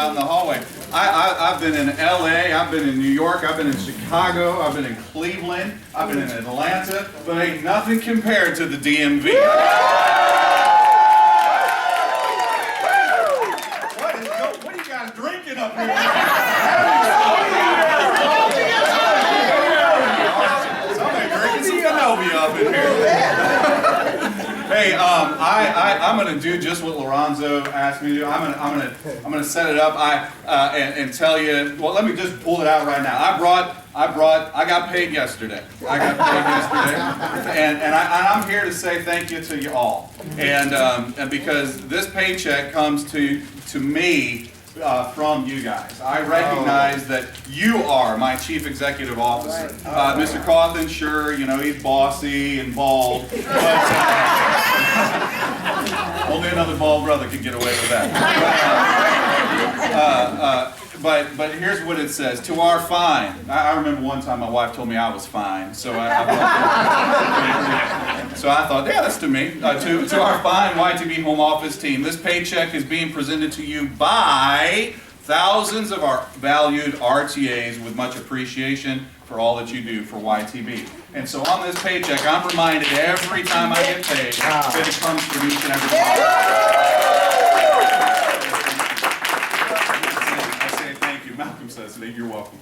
out in the hallway. I've been in LA, I've been in New York, I've been in Chicago, I've been in Cleveland, I've been in Atlanta, but ain't nothing compared to the DMV. What are you guys drinking up here? Somebody drinking some Canobia up in here. Hey, I'm going to do just what Lorenzo asked me to do. I'm going to set it up. And tell you. Well, let me just pull it out right now. I got paid yesterday. And I'm here to say thank you to you all. And because this paycheck comes to me from you guys. I recognize that you are my chief executive officer. Mr. Cawthon, sure, you know, he's bossy and bald, but only another bald brother can get away with that. But here's what it says. To our fine. I remember one time my wife told me I was fine, so I thought, yeah, that's to me. To our fine YTB home office team, this paycheck is being presented to you by thousands of our valued RTAs with much appreciation for all that you do for YTB. And so on this paycheck, I'm reminded every time I get paid that it comes from each and every one. Malcolm says today, you're welcome.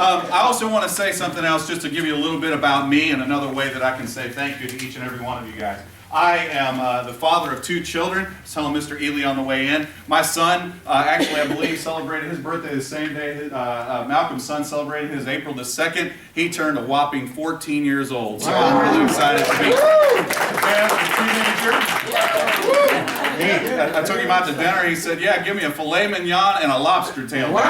I also want to say something else just to give you a little bit about me and another way that I can say thank you to each and every one of you guys. I am the father of 2 children. I was telling Mr. Ely on the way in. My son, actually, I believe, celebrated his birthday the same day. Malcolm's son celebrated his April the 2nd. He turned a whopping 14 years old. So I'm really excited to be I took him out to dinner. He said, yeah, give me a filet mignon and a lobster tail. Wow.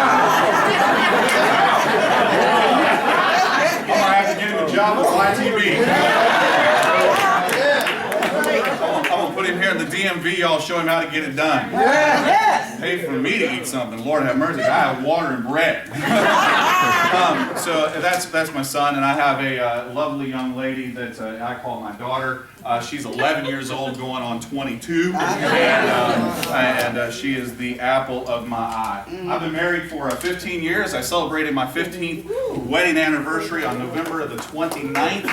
I'm going to have to get him a job with YTB. I'm going to put him here in the DMV. I'll show him how to get it done. Yes. Pay for me to eat something. Lord have mercy. I have water and bread. So that's my son, and I have a lovely young lady that I call my daughter. She's 11 years old, going on 22, and she is the apple of my eye. I've been married for 15 years. I celebrated my 15th wedding anniversary on November the 29th.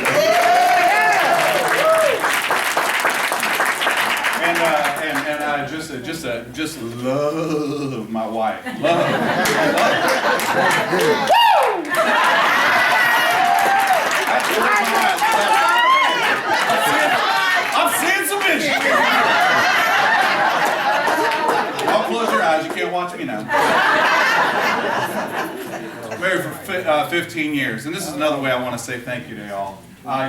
And I just love my wife. Love. I'm seeing some vision. Y'all close your eyes. You can't watch me now. Married for 15 years, and this is another way I want to say thank you to y'all.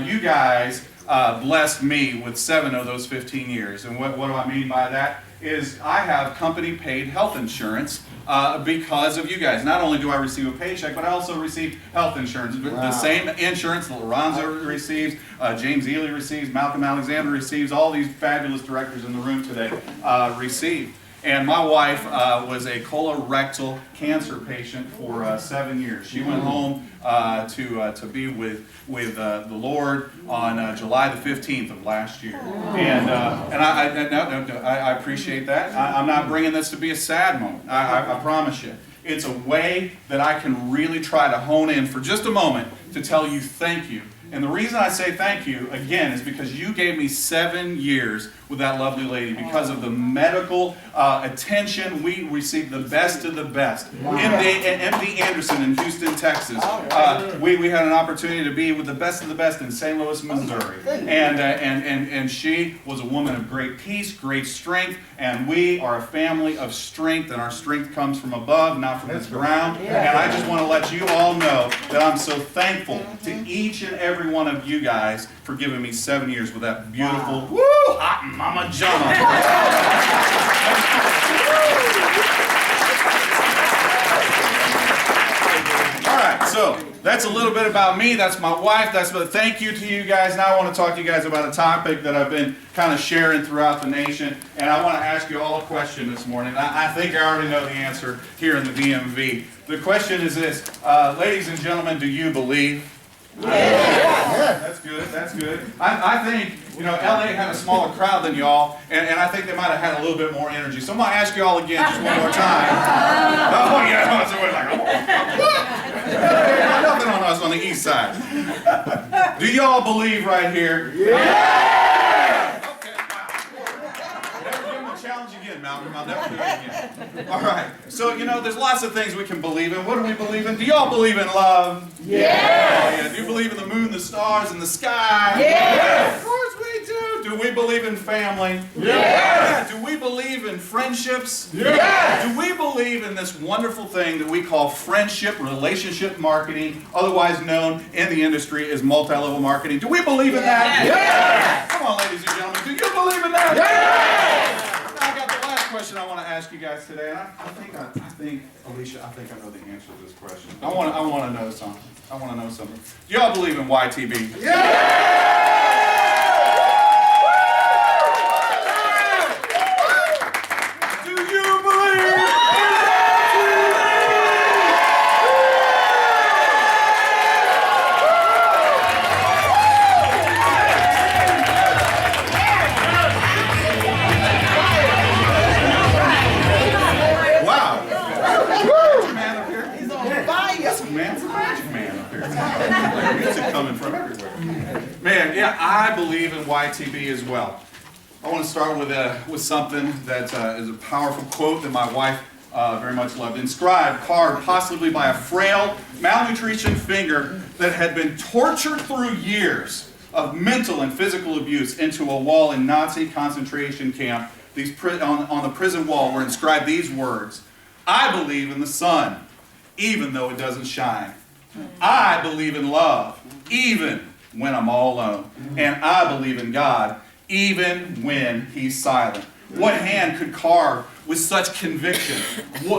You guys blessed me with 7 of those 15 years. And what do I mean by that? Is I have company-paid health insurance because of you guys. Not only do I receive a paycheck, but I also receive health insurance. Wow. The same insurance that Lorenzo receives, James Ely receives, Malcolm Alexander receives, all these fabulous directors in the room today receive. And my wife was a colorectal cancer patient for 7 years. She went home to be with the Lord on July the 15th of last year. And I appreciate that. I'm not bringing this to be a sad moment. I promise you. It's a way that I can really try to hone in for just a moment to tell you thank you. And the reason I say thank you, again, is because you gave me 7 years with that lovely lady. Because of the medical attention, we received the best of the best. Wow. MD Anderson in Houston, Texas. We had an opportunity to be with the best of the best in St. Louis, Missouri. And she was a woman of great peace, great strength, and we are a family of strength, and our strength comes from above, not from this ground. And I just want to let you all know that I'm so thankful to each and every one of you guys for giving me 7 years with that beautiful, hot mama jama. All right, so that's a little bit about me. That's my wife. Thank you to you guys. Now I want to talk to you guys about a topic that I've been kind of sharing throughout the nation, and I want to ask you all a question this morning. I think I already know the answer here in the DMV. The question is this, ladies and gentlemen, do you believe? That's good. That's good. I think, LA had a smaller crowd than y'all, and I think they might have had a little bit more energy. So I'm going to ask you all again just one more time. Oh, yeah. So we're like, nothing on us on the east side. Do y'all believe right here? Yeah! Okay, wow. Never give them a challenge again, Malcolm. I'll never do it again. All right. So, there's lots of things we can believe in. What do we believe in? Do y'all believe in love? Yeah. Do you believe in the moon, the stars, and the sky? Yeah. Of course we do. Do we believe in family? Yeah. Do we believe in friendships? Yeah. Do we believe in this wonderful thing that we call friendship, relationship marketing, otherwise known in the industry as multi-level marketing? Do we believe in that? Yeah. Come on, ladies and gentlemen. Do you believe in that? Yeah. I got the last question I want to ask you guys today. And I think, Alicia, I think I know the answer to this question. I want to know something. Do y'all believe in YTB? Yeah! Do you believe in Wow. Man up here. He's on fire. That's a magic man up here. Music coming from everywhere. Man, yeah, I believe in YTB as well. I want to start with something that is a powerful quote that my wife very much loved. Inscribed, carved possibly by a frail, malnutrition finger that had been tortured through years of mental and physical abuse into a wall in Nazi concentration camp. On the prison wall were inscribed these words: I believe in the sun, even though it doesn't shine. I believe in love, even when I'm all alone. And I believe in God, even when He's silent. What hand could carve with such conviction,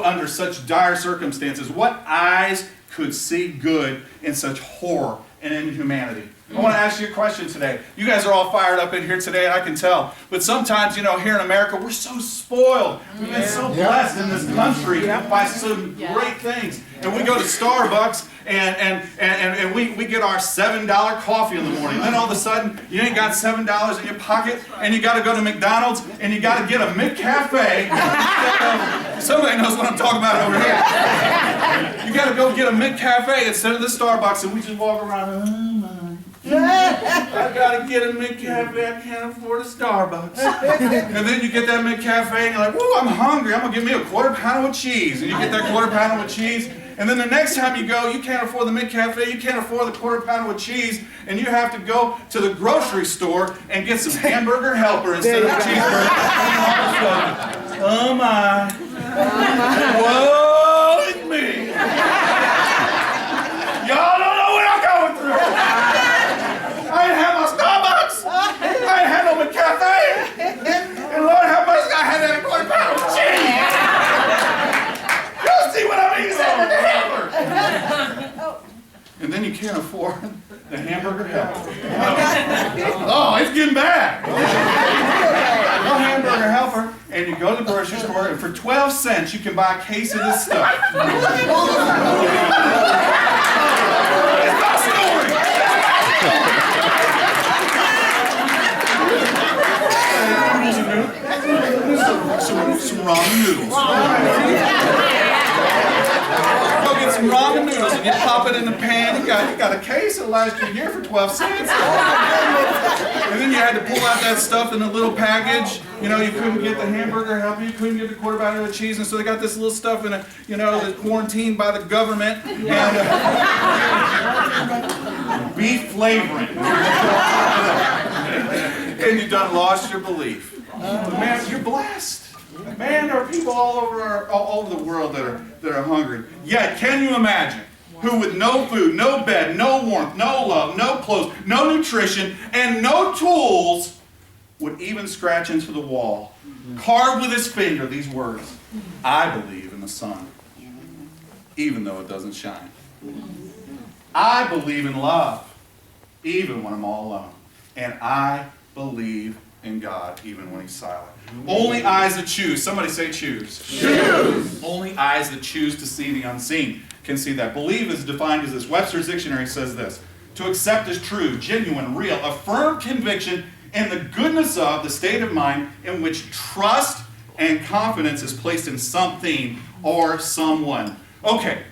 under such dire circumstances? What eyes could see good in such horror and inhumanity? I want to ask you a question today. You guys are all fired up in here today, and I can tell. But sometimes, here in America, we're so spoiled. We've been so blessed in this country by some great things. And we go to Starbucks, and we get our $7 coffee in the morning. Then all of a sudden, you ain't got $7 in your pocket, and you got to go to McDonald's, and you got to get a McCafe. Somebody knows what I'm talking about over here. You got to go get a McCafe instead of the Starbucks, and we just walk around. I gotta get a McCafe, I can't afford a Starbucks. And then you get that McCafe and you're like, whoa, I'm hungry, I'm gonna get me a quarter pound with cheese. And you get that quarter pound with cheese, and then the next time you go, you can't afford the McCafe, you can't afford the quarter pound with cheese, and you have to go to the grocery store and get some hamburger helper instead of cheeseburger. Oh my. Whoa, it's me. Y'all don't know what I'm going through. I ain't had my Starbucks. I ain't had no McCafe. And Lord have mercy, I had that quarter pound of cheese. Y'all see what I mean? And then you can't afford the hamburger helper. Oh, it's getting bad. No hamburger helper. And you go to the grocery store, and for 12 cents, you can buy a case of this stuff. It's my story. Some ramen noodles. Go get some ramen noodles and you pop it in the pan. You got a case that'll last you a year for 12 cents. And then you had to pull out that stuff in a little package. You couldn't get the hamburger helper, you couldn't get the quarter pound of the cheese, and so they got this little stuff in that's quarantined by the government. And beef flavoring. And you done lost your belief. But man, you're blessed. Man, there are people all over the world that are hungry. Yet, can you imagine who with no food, no bed, no warmth, no love, no clothes, no nutrition, and no tools would even scratch into the wall, carve with his finger these words: I believe in the sun, even though it doesn't shine. I believe in love, even when I'm all alone. And I believe in God, even when He's silent. Only eyes that choose. Somebody say choose. Choose. Only eyes that choose to see the unseen can see that. Believe is defined as this. Webster's Dictionary says this: to accept as true, genuine, real, a firm conviction in the goodness of the state of mind in which trust and confidence is placed in something or someone. Okay,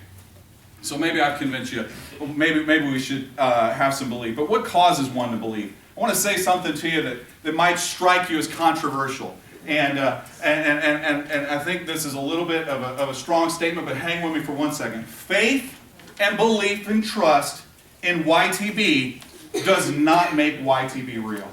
so maybe I've convinced you. Maybe we should have some belief. But what causes one to believe? I want to say something to you that might strike you as controversial. And I think this is a little bit of a strong statement, but hang with me for 1 second. Faith and belief and trust in YTB does not make YTB real.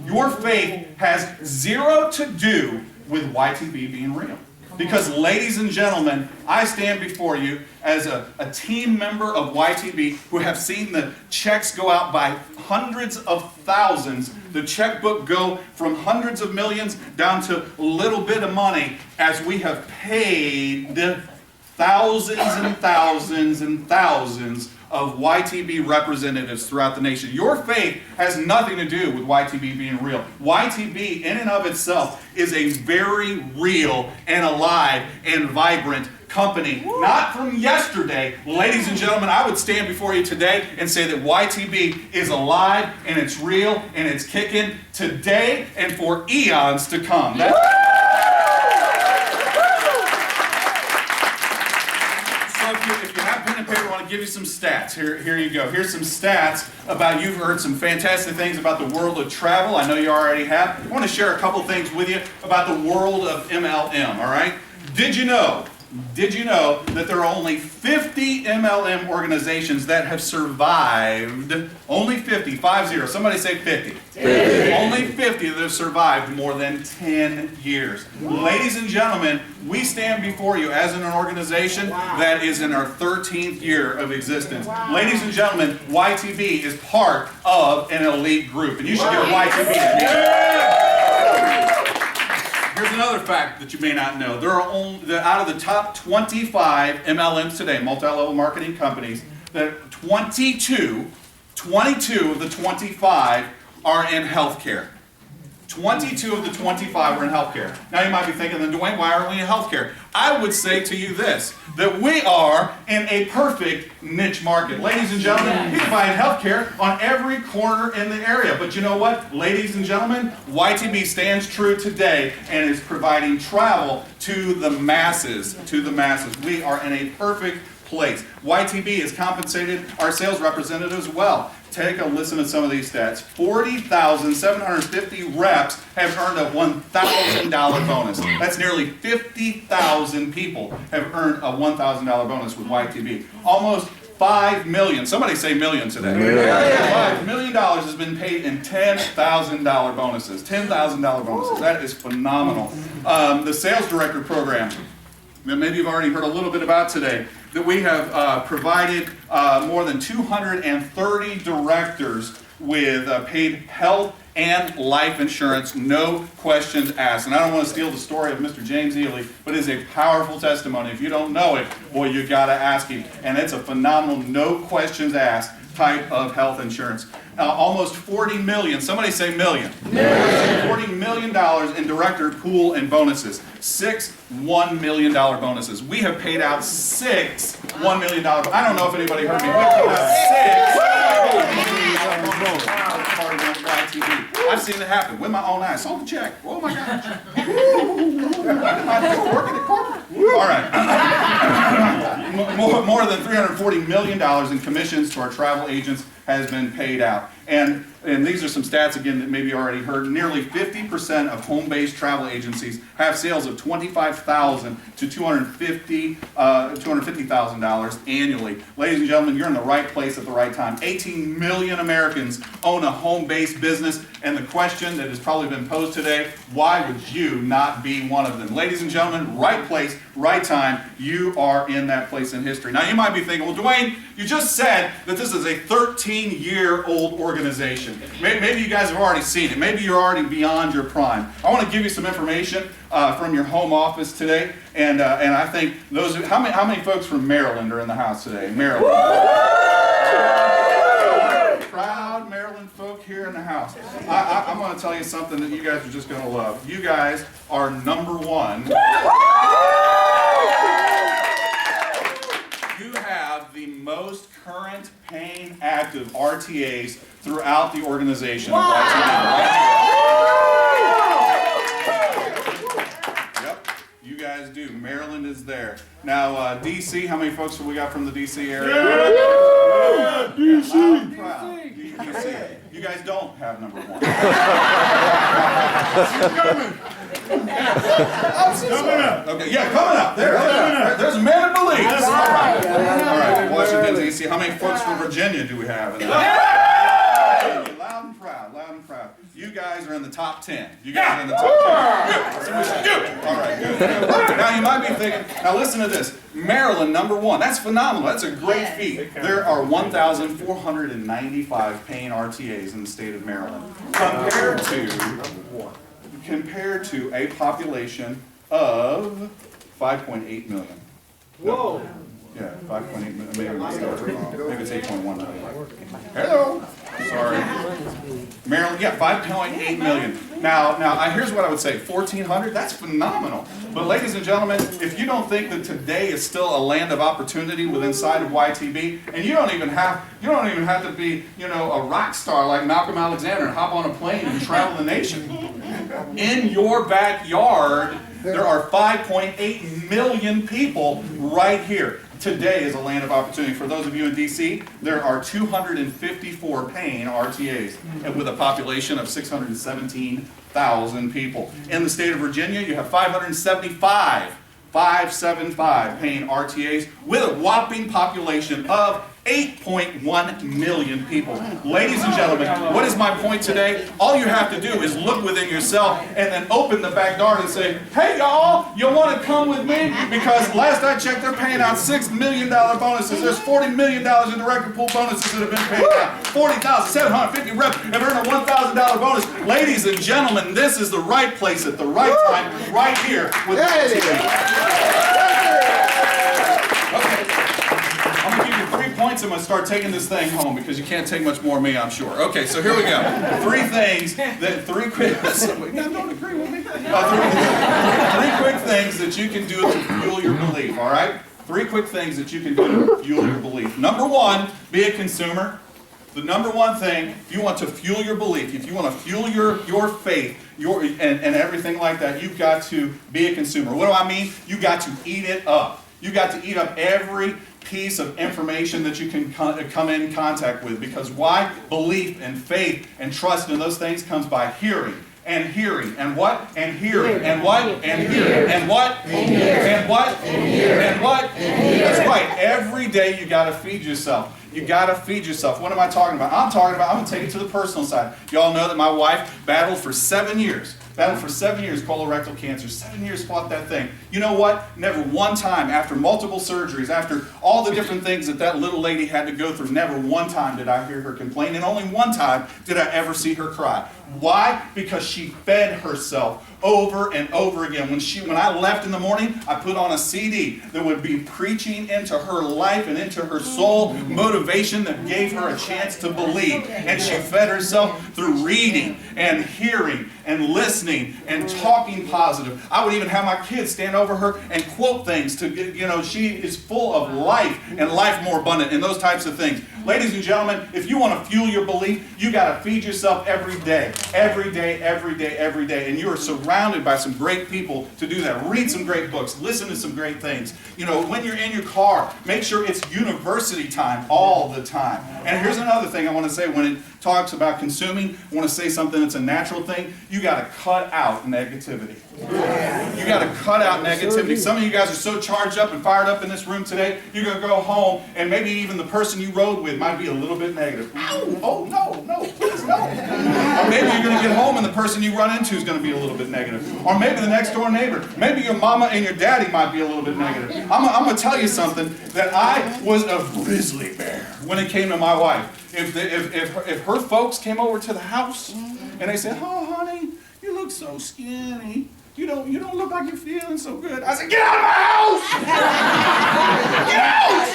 Your faith has zero to do with YTB being real. Because, ladies and gentlemen, I stand before you as a team member of YTB who have seen the checks go out by hundreds of thousands, the checkbook go from hundreds of millions down to a little bit of money as we have paid thousands and thousands and thousands of YTB representatives throughout the nation. Your faith has nothing to do with YTB being real. YTB in and of itself is a very real and alive and vibrant company. Not from yesterday. Ladies and gentlemen, I would stand before you today and say that YTB is alive and it's real and it's kicking today and for eons to come. If you have pen and paper, I want to give you some stats. Here you go. Here's some stats about, you've heard some fantastic things about the world of travel. I know you already have. I want to share a couple things with you about the world of MLM, all right? Did you know that there are only 50 MLM organizations that have survived? Only 50, 50. Somebody say 50. 50. Only 50 that have survived more than 10 years. Wow. Ladies and gentlemen, we stand before you as an organization that is in our 13th year of existence. Wow. Ladies and gentlemen, YTB is part of an elite group, and you should give YTB a hand. Here's another fact that you may not know. There are only, out of the top 25 MLMs today, multi-level marketing companies, that 22 of the 25 are in healthcare. 22 of the 25 are in healthcare. Now you might be thinking, then Duane, why aren't we in healthcare? I would say to you this, that we are in a perfect niche market. Ladies and gentlemen, you can find healthcare on every corner in the area. But you know what, ladies and gentlemen, YTB stands true today and is providing travel to the masses. We are in a perfect place. YTB has compensated our sales representatives well. Take a listen to some of these stats. 40,750 reps have earned a $1,000 bonus. That's nearly 50,000 people have earned a $1,000 bonus with YTB. Almost 5 million, somebody say million today. $5 million has been paid in $10,000 bonuses. $10,000 bonuses. That is phenomenal. The sales director program that maybe you've already heard a little bit about today, that we have provided more than 230 directors with paid health and life insurance, no questions asked. And I don't want to steal the story of Mr. James Ely, but it's a powerful testimony. If you don't know it, boy, you got to ask him. And it's a phenomenal, no questions asked type of health insurance. Almost 40 million, somebody say million. $40 million in director pool and bonuses. 6 $1 million bonuses. We have paid out 6 $1 million. I don't know if anybody heard me. We paid out 6 part of YTV. I've seen it happen with my own eyes. Sold the check. Oh my gosh. I'm working at corporate. All right. More than $340 million in commissions to our travel agents has been paid out. And these are some stats, again, that maybe you already heard. Nearly 50% of home-based travel agencies have sales of $25,000 to $250,000 annually. Ladies and gentlemen, you're in the right place at the right time. 18 million Americans own a home-based business, and the question that has probably been posed today, why would you not be one of them? Ladies and gentlemen, right place, right time, you are in that place in history. Now, you might be thinking, well, Duane, you just said that this is a 13-year-old organization. Maybe you guys have already seen it. Maybe you're already beyond your prime. I want to give you some information from your home office today, and I think those. How many folks from Maryland are in the house today? Maryland. Proud Maryland folk here in the house. I'm going to tell you something that you guys are just going to love. You guys are #1. You have the most current paying active RTAs throughout the organization. Wow. Yep, you guys do. Maryland is there. Now, DC, how many folks have we got from the DC area? Yeah, DC. Loud and proud. DC. You guys don't have number one. Coming up. Okay, yeah, coming up. There's a man of belief. All right, Washington, D.C. How many folks from Virginia do we have? Loud and proud, loud and proud. You guys are in the top 10. You guys are in the top 10. Good. All right, good. Now you might be thinking, now listen to this. Maryland, number one. That's phenomenal. That's a great feat. There are 1,495 paying RTAs in the state of Maryland. Compared to a population of 5.8 million. Whoa. Yeah, 5.8 million. Maybe it's 8.1 million. Hello. Sorry. Maryland, yeah, 5.8 million. Now, here's what I would say. 1,400, that's phenomenal. But ladies and gentlemen, if you don't think that today is still a land of opportunity within inside of YTB, and you don't even have to be, a rock star like Malcolm Alexander and hop on a plane and travel the nation. In your backyard, there are 5.8 million people right here. Today is a land of opportunity. For those of you in D.C., there are 254 paying RTAs, and with a population of 617,000 people. In the state of Virginia, you have 575 paying RTAs, with a whopping population of 8.1 million people. Ladies and gentlemen, what is my point today? All you have to do is look within yourself and then open the back door and say, hey y'all, you want to come with me? Because last I checked, they're paying out $6 million bonuses. There's $40 million in director pool bonuses that have been paid out. 40,750 reps have earned a $1,000 bonus. Ladies and gentlemen, this is the right place at the right time, right here with points. I'm going to start taking this thing home because you can't take much more of me, I'm sure. Okay, so here we go. Three quick things that you can do to fuel your belief, all right? 3 quick things that you can do to fuel your belief. Number one, be a consumer. The number one thing, if you want to fuel your belief, if you want to fuel your faith, and everything like that, you've got to be a consumer. What do I mean? You got to eat it up. You got to eat up every piece of information that you can come in contact with. Because why? Belief and faith and trust in those things comes by hearing. And hearing. And what? And hearing. And what? And hearing. And what? And hearing. And what? And hearing. And what? And hearing. That's right. Every day you got to feed yourself. You got to feed yourself. What am I talking about? I'm going to take it to the personal side. Y'all know that my wife battled for 7 years. Colorectal cancer. 7 years fought that thing. You know what? Never one time, after multiple surgeries, after all the different things that little lady had to go through, never one time did I hear her complain, and only one time did I ever see her cry. Why? Because she fed herself over and over again. When I left in the morning, I put on a CD that would be preaching into her life and into her soul, motivation that gave her a chance to believe. And she fed herself through reading and hearing and listening and talking positive. I would even have my kids stand over her and quote things to, she is full of life and life more abundant and those types of things. Ladies and gentlemen, if you want to fuel your belief, you got to feed yourself every day. Every day, every day, every day. And you are surrounded by some great people to do that. Read some great books. Listen to some great things. When you're in your car, make sure it's university time all the time. And here's another thing I want to say. When it talks about consuming, I want to say something that's a natural thing. You got to cut out negativity. You got to cut out negativity. Some of you guys are so charged up and fired up in this room today, you're going to go home and maybe even the person you rode with might be a little bit negative. Oh, no, please, no. Or maybe you're going to get home and the person you run into is going to be a little bit negative. Or maybe the next door neighbor. Maybe your mama and your daddy might be a little bit negative. I'm going to tell you something, that I was a grizzly bear when it came to my wife. If her folks came over to the house and they said, oh, honey, you look so skinny. You don't look like you're feeling so good. I said, get out of my house! Get out!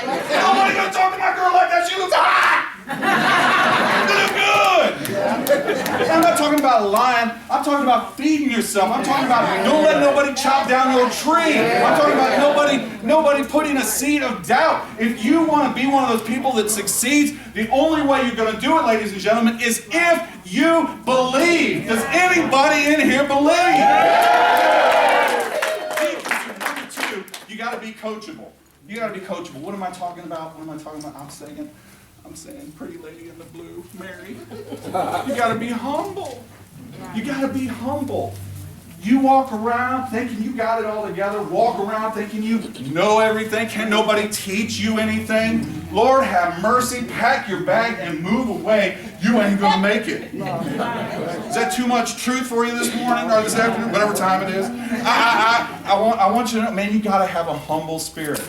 I don't want to go talk to my girl like that. She looks hot! You look good! I'm not talking about lying. I'm talking about feeding yourself. I'm talking about don't let nobody chop down your tree. I'm talking about nobody putting a seed of doubt. If you want to be one of those people that succeeds, the only way you're going to do it, ladies and gentlemen, is if you believe. Does anybody in here believe? Number two, you got to be coachable. You got to be coachable. What am I talking about? What am I talking about? I'm saying pretty lady in the blue, Mary. You got to be humble. You got to be humble. You walk around thinking you got it all together. Walk around thinking you know everything. Can nobody teach you anything? Lord have mercy. Pack your bag and move away. You ain't going to make it. Is that too much truth for you this morning or this afternoon? Whatever time it is. I want you to know, man, you got to have a humble spirit.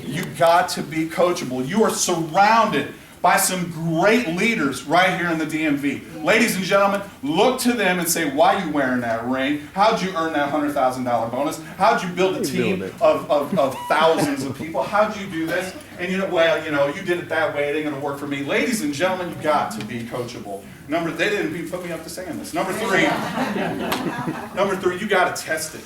You got to be coachable. You are surrounded by some great leaders right here in the DMV. Ladies and gentlemen, look to them and say, why are you wearing that ring? How'd you earn that $100,000 bonus? How'd you build a team of thousands of people? How'd you do this? And you did it that way, it ain't gonna work for me. Ladies and gentlemen, you got to be coachable. They didn't even put me up to saying this. Number three, you gotta test it.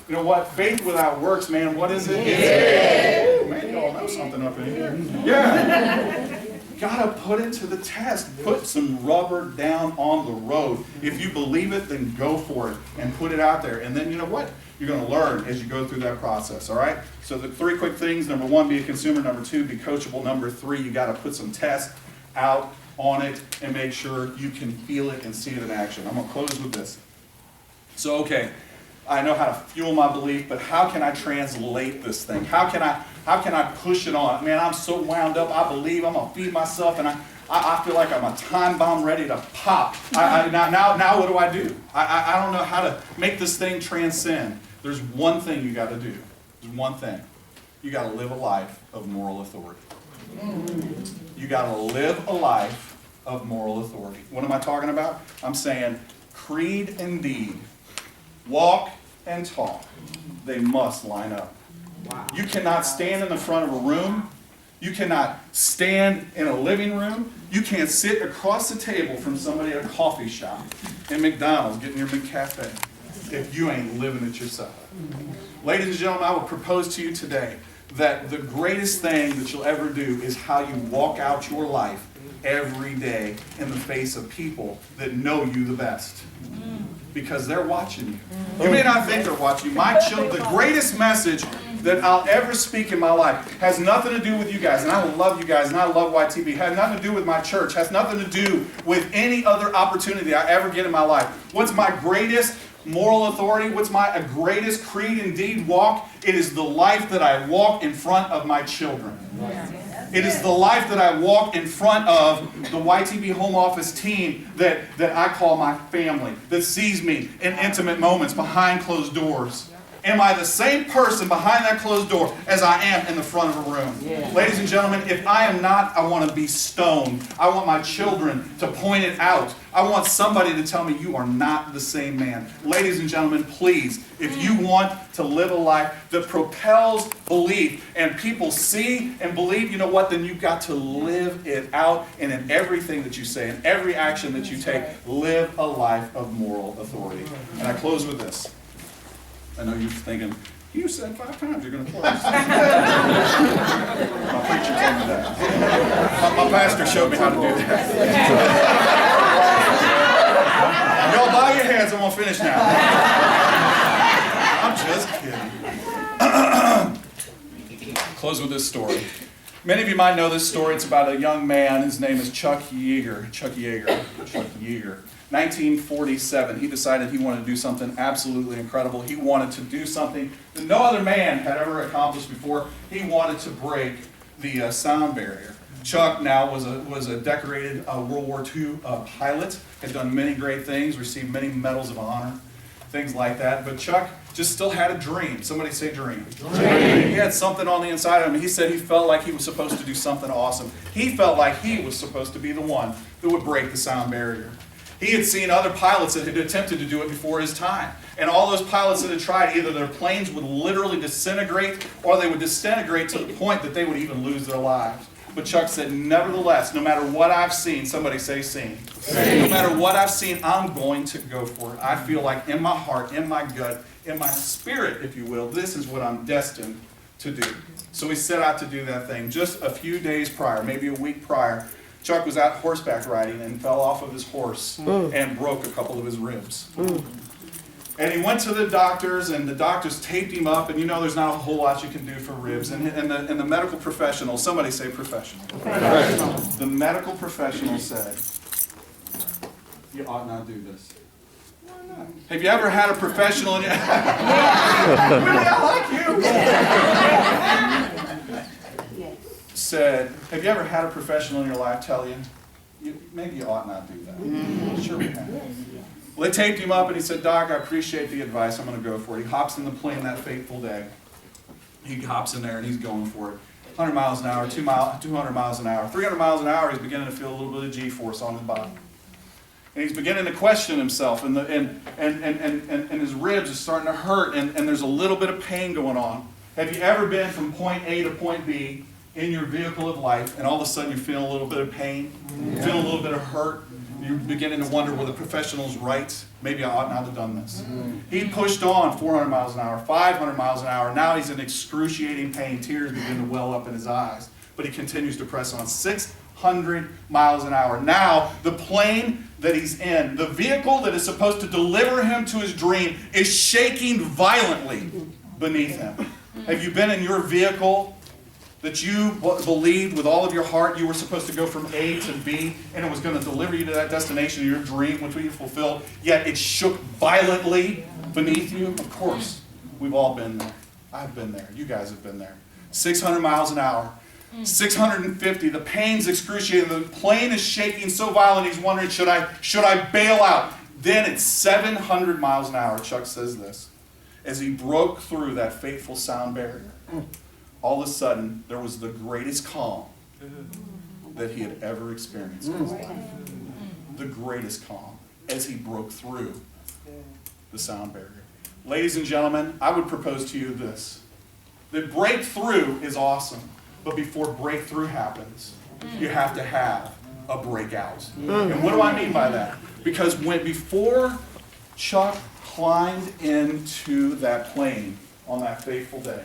You know what? Faith without works, man, what is it? It's man, you all know something up in here. Yeah. Gotta put it to the test. Put some rubber down on the road. If you believe it, then go for it and put it out there. And then you know what? You're going to learn as you go through that process, all right? So the three quick things. Number one, be a consumer. Number two, be coachable. Number three, you got to put some tests out on it and make sure you can feel it and see it in action. I'm going to close with this. So, okay, I know how to fuel my belief, but how can I translate this thing? How can I push it on? Man, I'm so wound up. I believe I'm going to feed myself, and I feel like I'm a time bomb ready to pop. Now what do I do? I don't know how to make this thing transcend. There's one thing you got to do. There's one thing. You got to live a life of moral authority. You got to live a life of moral authority. What am I talking about? I'm saying creed and deed, walk and talk, they must line up. You cannot stand in the front of a room. You cannot stand in a living room. You can't sit across the table from somebody at a coffee shop in McDonald's getting your McCafe if you ain't living it yourself. Ladies and gentlemen, I will propose to you today that the greatest thing that you'll ever do is how you walk out your life every day in the face of people that know you the best. Because they're watching you. You may not think they're watching you. My children, the greatest message that I'll ever speak in my life has nothing to do with you guys, and I love you guys, and I love YTB. Has nothing to do with my church. Has nothing to do with any other opportunity I ever get in my life. What's my greatest moral authority? What's my greatest creed and deed walk? It is the life that I walk in front of my children. It is the life that I walk in front of the YTB home office team that I call my family, that sees me in intimate moments behind closed doors. Am I the same person behind that closed door as I am in the front of a room? Yeah. Ladies and gentlemen, if I am not, I want to be stoned. I want my children to point it out. I want somebody to tell me you are not the same man. Ladies and gentlemen, please, if you want to live a life that propels belief and people see and believe, you know what, then you've got to live it out, and in everything that you say, in every action that you take, live a life of moral authority. And I close with this. I know you're thinking, you said 5 times you're going to close. My preacher told me that. My pastor showed me how to do that. Y'all bow your heads, I'm going to finish now. I'm just kidding. Close with this story. Many of you might know this story. It's about a young man. His name is Chuck Yeager. 1947, he decided he wanted to do something absolutely incredible. He wanted to do something that no other man had ever accomplished before. He wanted to break the sound barrier. Chuck now was a decorated World War II pilot, had done many great things, received many medals of honor, things like that. But Chuck just still had a dream. Somebody say dream. Dream. He had something on the inside of him. He said he felt like he was supposed to do something awesome. He felt like he was supposed to be the one that would break the sound barrier. He had seen other pilots that had attempted to do it before his time. And all those pilots that had tried, either their planes would literally disintegrate or they would disintegrate to the point that they would even lose their lives. But Chuck said, nevertheless, no matter what I've seen, somebody say seen. No matter what I've seen, I'm going to go for it. I feel like in my heart, in my gut, in my spirit, if you will, this is what I'm destined to do. So he set out to do that thing. Just a few days prior, maybe a week prior, Chuck was out horseback riding and fell off of his horse and broke a couple of his ribs. And he went to the doctors, and the doctors taped him up, and you know there's not a whole lot you can do for ribs. And the medical professional, somebody say professional. The medical professional said, you ought not do this. Why not? Have you ever had a professional in your... Really, I like you. Said, have you ever had a professional in your life tell you, maybe you ought not do that? Sure we have. Well, they taped him up, and he said, Doc, I appreciate the advice. I'm going to go for it. He hops in the plane that fateful day. He hops in there, and he's going for it. 100 miles an hour, 200 miles an hour, 300 miles an hour, he's beginning to feel a little bit of G-force on his body. And he's beginning to question himself, and his ribs are starting to hurt, and there's a little bit of pain going on. Have you ever been from point A to point B in your vehicle of life, and all of a sudden you're feeling a little bit of pain, feeling a little bit of hurt? You're beginning to wonder, were the professionals right? Maybe I ought not have done this. He pushed on 400 miles an hour, 500 miles an hour. Now he's in excruciating pain. Tears begin to well up in his eyes. But he continues to press on. 600 miles an hour. Now, the plane that he's in, the vehicle that is supposed to deliver him to his dream, is shaking violently beneath him. Have you been in your vehicle that you believed with all of your heart you were supposed to go from A to B, and it was going to deliver you to that destination, your dream, which we fulfilled, yet it shook violently beneath you? Of course, we've all been there. I've been there. You guys have been there. 600 miles an hour. 650. The pain's excruciating. The plane is shaking so violent he's wondering, should I bail out? Then at 700 miles an hour, Chuck says this, as he broke through that fateful sound barrier, all of a sudden, there was the greatest calm that he had ever experienced in his life. The greatest calm as he broke through the sound barrier. Ladies and gentlemen, I would propose to you this. That breakthrough is awesome, but before breakthrough happens, you have to have a breakout. And what do I mean by that? Because before Chuck climbed into that plane on that fateful day,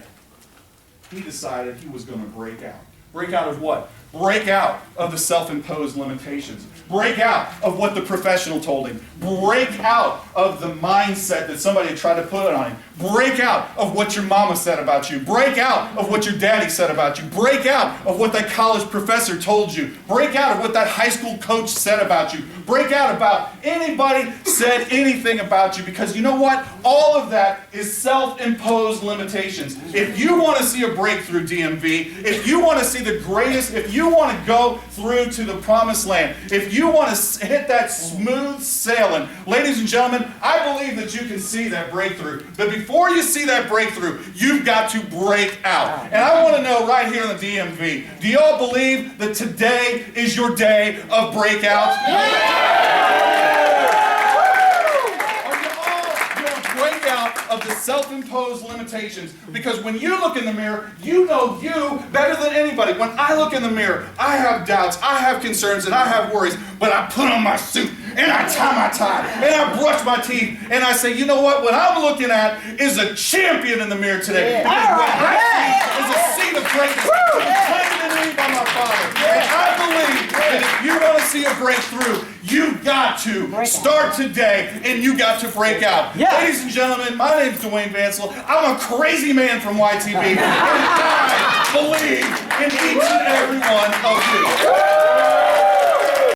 he decided he was going to break out. Break out of what? Break out of the self-imposed limitations. Break out of what the professional told him. Break out of the mindset that somebody had tried to put on him. Break out of what your mama said about you. Break out of what your daddy said about you. Break out of what that college professor told you. Break out of what that high school coach said about you. Break out about anybody said anything about you, because you know what? All of that is self-imposed limitations. If you want to see a breakthrough, DMV, if you want to see the greatest, if you want to go through to the promised land, if you want to hit that smooth sailing, ladies and gentlemen, I believe that you can see that breakthrough. But before you see that breakthrough, you've got to break out. And I want to know right here in the DMV, do y'all believe that today is your day of breakout? Of the self-imposed limitations, because when you look in the mirror, you know you better than anybody. When I look in the mirror, I have doubts, I have concerns, and I have worries, but I put on my suit, and I tie my tie, and I brush my teeth, and I say, you know what I'm looking at is a champion in the mirror today. Because what I see is a seed of greatness planted in me by my Father. And I believe that if you want to see a breakthrough, you've got to start today, and you got to break out. Ladies and gentlemen, my name is Duane Vancil. I'm a crazy man from YTB, and I believe in each and every one of you.